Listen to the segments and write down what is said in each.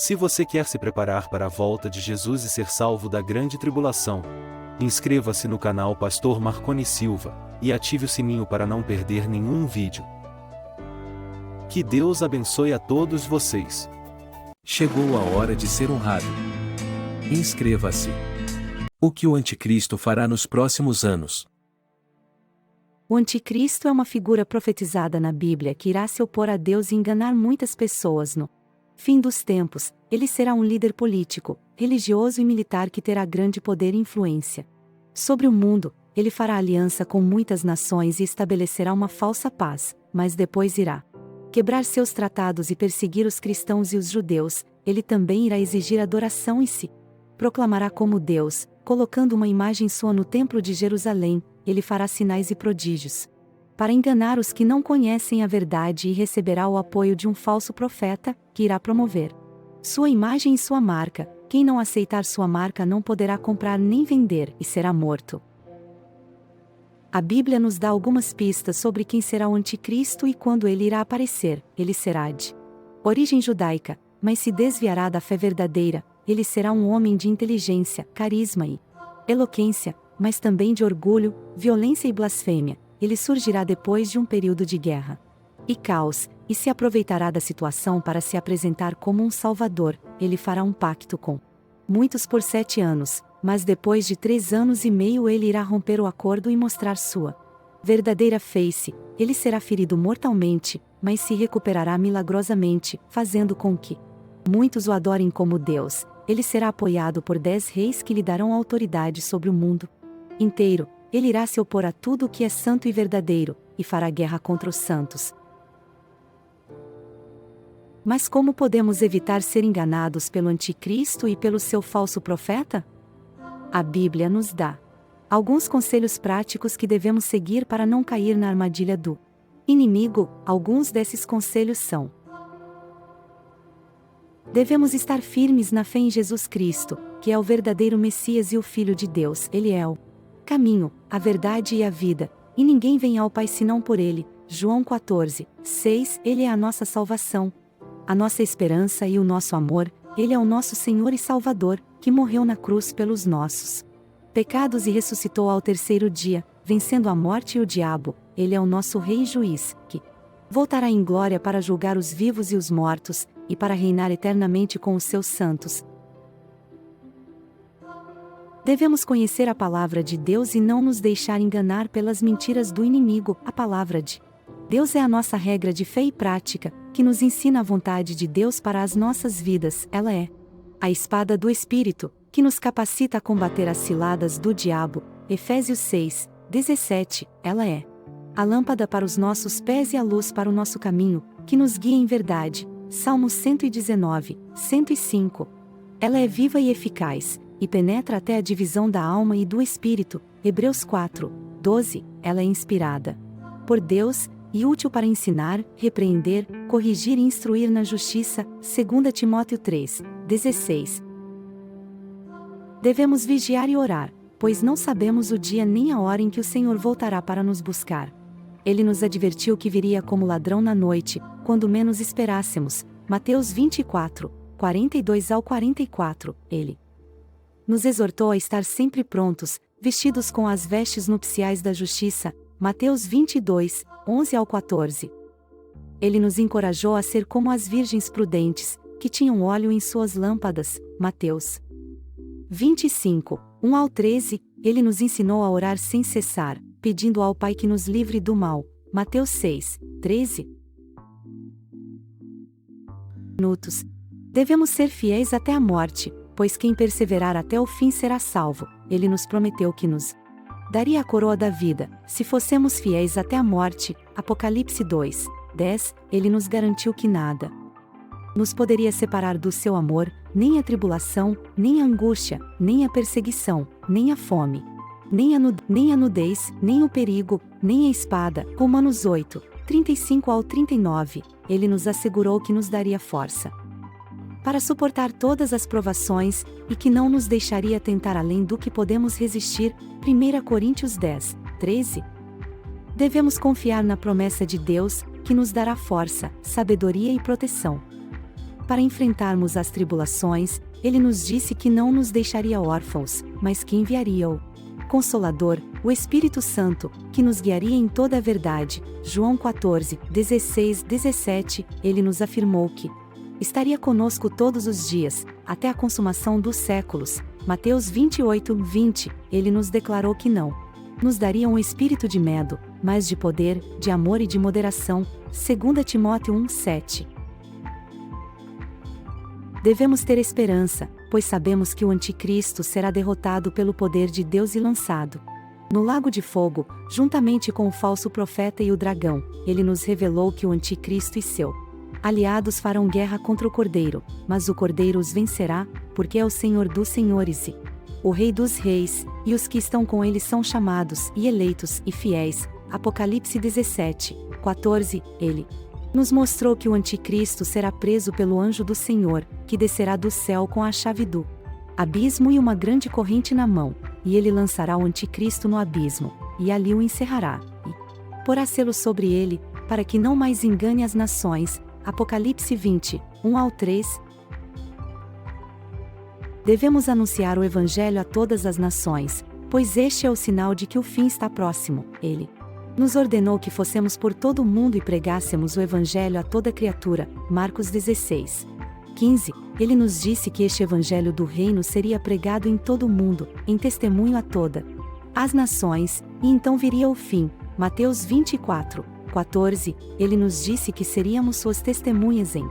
Se você quer se preparar para a volta de Jesus e ser salvo da grande tribulação, inscreva-se no canal Pastor Marconi Silva, e ative o sininho para não perder nenhum vídeo. Que Deus abençoe a todos vocês. Chegou a hora de ser honrado. Inscreva-se. O que o anticristo fará nos próximos anos? O anticristo é uma figura profetizada na Bíblia que irá se opor a Deus e enganar muitas pessoas no fim dos tempos. Ele será um líder político, religioso e militar que terá grande poder e influência sobre o mundo. Ele fará aliança com muitas nações e estabelecerá uma falsa paz, mas depois irá quebrar seus tratados e perseguir os cristãos e os judeus. Ele também irá exigir adoração e se proclamará como Deus, colocando uma imagem sua no templo de Jerusalém. Ele fará sinais e prodígios para enganar os que não conhecem a verdade e receberá o apoio de um falso profeta, que irá promover sua imagem e sua marca. Quem não aceitar sua marca não poderá comprar nem vender e será morto. A Bíblia nos dá algumas pistas sobre quem será o anticristo e quando ele irá aparecer. Ele será de origem judaica, mas se desviará da fé verdadeira. Ele será um homem de inteligência, carisma e eloquência, mas também de orgulho, violência e blasfêmia. Ele surgirá depois de um período de guerra e caos, e se aproveitará da situação para se apresentar como um salvador. Ele fará um pacto com muitos por 7 anos, mas depois de 3 anos e meio ele irá romper o acordo e mostrar sua verdadeira face. Ele será ferido mortalmente, mas se recuperará milagrosamente, fazendo com que muitos o adorem como Deus. Ele será apoiado por 10 reis que lhe darão autoridade sobre o mundo inteiro. Ele irá se opor a tudo o que é santo e verdadeiro, e fará guerra contra os santos. Mas como podemos evitar ser enganados pelo anticristo e pelo seu falso profeta? A Bíblia nos dá alguns conselhos práticos que devemos seguir para não cair na armadilha do inimigo. Alguns desses conselhos são: devemos estar firmes na fé em Jesus Cristo, que é o verdadeiro Messias e o Filho de Deus. Ele é o caminho, a verdade e a vida, e ninguém vem ao Pai senão por ele. João 14:6. Ele é a nossa salvação, a nossa esperança e o nosso amor. Ele é o nosso Senhor e Salvador, que morreu na cruz pelos nossos pecados e ressuscitou ao 3º dia, vencendo a morte e o diabo. Ele é o nosso Rei e Juiz, que voltará em glória para julgar os vivos e os mortos, e para reinar eternamente com os seus santos. Devemos conhecer a palavra de Deus e não nos deixar enganar pelas mentiras do inimigo. A palavra de Deus é a nossa regra de fé e prática, que nos ensina a vontade de Deus para as nossas vidas. Ela é a espada do Espírito, que nos capacita a combater as ciladas do diabo. Efésios 6:17. Ela é a lâmpada para os nossos pés e a luz para o nosso caminho, que nos guia em verdade. Salmos 119:105. Ela é viva e eficaz, e penetra até a divisão da alma e do espírito. Hebreus 4:12. Ela é inspirada por Deus, e útil para ensinar, repreender, corrigir e instruir na justiça. 2 Timóteo 3:16. Devemos vigiar e orar, pois não sabemos o dia nem a hora em que o Senhor voltará para nos buscar. Ele nos advertiu que viria como ladrão na noite, quando menos esperássemos. Mateus 24:42-44. Ele nos exortou a estar sempre prontos, vestidos com as vestes nupciais da justiça. Mateus 22:11-14. Ele nos encorajou a ser como as virgens prudentes, que tinham óleo em suas lâmpadas. Mateus 25:1-13. Ele nos ensinou a orar sem cessar, pedindo ao Pai que nos livre do mal. Mateus 6:13. Devemos ser fiéis até a morte, pois quem perseverar até o fim será salvo. Ele nos prometeu que nos daria a coroa da vida, se fossemos fiéis até a morte. Apocalipse 2:10. Ele nos garantiu que nada nos poderia separar do seu amor, nem a tribulação, nem a angústia, nem a perseguição, nem a fome, nem a nudez, nem o perigo, nem a espada. Romanos 8:35-39. Ele nos assegurou que nos daria força para suportar todas as provações, e que não nos deixaria tentar além do que podemos resistir. 1 Coríntios 10:13. Devemos confiar na promessa de Deus, que nos dará força, sabedoria e proteção Para enfrentarmos as tribulações, Ele nos disse que não nos deixaria órfãos, mas que enviaria o Consolador, o Espírito Santo, que nos guiaria em toda a verdade. João 14, 16, 17, Ele nos afirmou que estaria conosco todos os dias, até a consumação dos séculos. Mateus 28, 20, Ele nos declarou que não nos daria um espírito de medo, mas de poder, de amor e de moderação. 2 Timóteo 1, 7. Devemos ter esperança, pois sabemos que o Anticristo será derrotado pelo poder de Deus e lançado no lago de fogo, juntamente com o falso profeta e o dragão. Ele nos revelou que o Anticristo e seu aliados farão guerra contra o Cordeiro, mas o Cordeiro os vencerá, porque é o Senhor dos senhores e o Rei dos reis, e os que estão com ele são chamados, e eleitos, e fiéis. Apocalipse 17, 14, Ele nos mostrou que o Anticristo será preso pelo anjo do Senhor, que descerá do céu com a chave do abismo e uma grande corrente na mão, e ele lançará o Anticristo no abismo, e ali o encerrará, e porá selo sobre ele, para que não mais engane as nações. Apocalipse 20, 1 ao 3. Devemos anunciar o Evangelho a todas as nações, pois este é o sinal de que o fim está próximo. Ele nos ordenou que fossemos por todo o mundo e pregássemos o Evangelho a toda criatura. Marcos 16, 15. Ele nos disse que este Evangelho do Reino seria pregado em todo o mundo, em testemunho a toda as nações, e então viria o fim. Mateus 24, 14. Ele nos disse que seríamos suas testemunhas em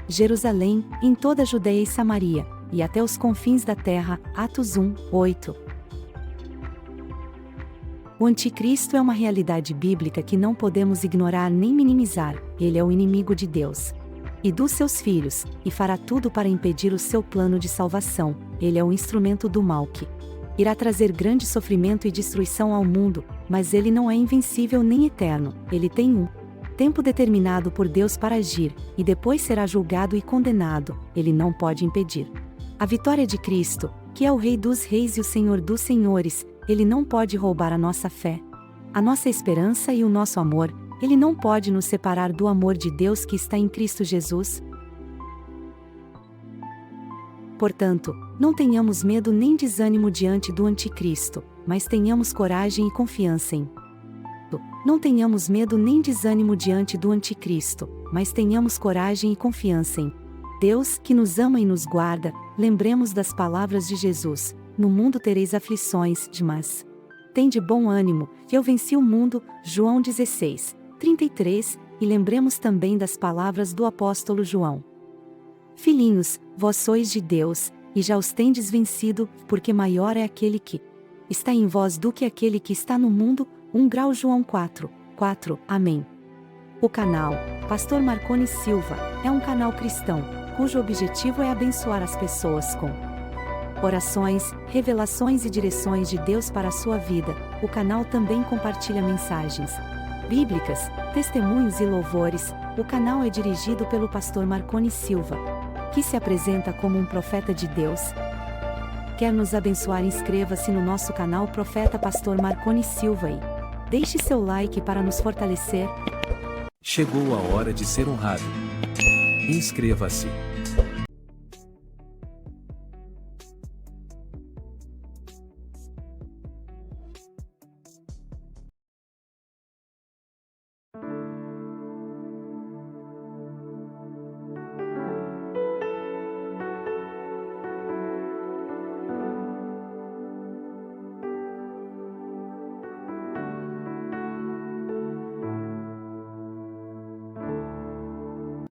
Jerusalém, em toda a Judeia e Samaria, e até os confins da terra. Atos 1, 8. O Anticristo é uma realidade bíblica que não podemos ignorar nem minimizar. Ele é o inimigo de Deus e dos seus filhos, e fará tudo para impedir o seu plano de salvação. Ele é o instrumento do mal que irá trazer grande sofrimento e destruição ao mundo, mas ele não é invencível nem eterno. Ele tem um tempo determinado por Deus para agir, e depois será julgado e condenado. Ele não pode impedir a vitória de Cristo, que é o Rei dos reis e o Senhor dos senhores. Ele não pode roubar a nossa fé, a nossa esperança e o nosso amor. Ele não pode nos separar do amor de Deus que está em Cristo Jesus. Portanto, não tenhamos medo nem desânimo diante do Anticristo, mas tenhamos coragem e confiança em Não tenhamos medo nem desânimo diante do Anticristo, mas tenhamos coragem e confiança em Deus, que nos ama e nos guarda. Lembremos das palavras de Jesus: no mundo tereis aflições, mas tende bom ânimo, eu venci o mundo. João 16, 33, e lembremos também das palavras do apóstolo João: filhinhos, vós sois de Deus, e já os tendes vencido, porque maior é aquele que está em vós do que aquele que está no mundo. 1 grau. João 4, 4. Amém. O canal Pastor Marconi Silva é um canal cristão, cujo objetivo é abençoar as pessoas com orações, revelações e direções de Deus para a sua vida. O canal também compartilha mensagens bíblicas, testemunhos e louvores. O canal é dirigido pelo pastor Marconi Silva, que se apresenta como um profeta de Deus. Quer nos abençoar? Inscreva-se no nosso canal Profeta Pastor Marconi Silva e deixe seu like para nos fortalecer. Chegou a hora de ser honrado. Inscreva-se.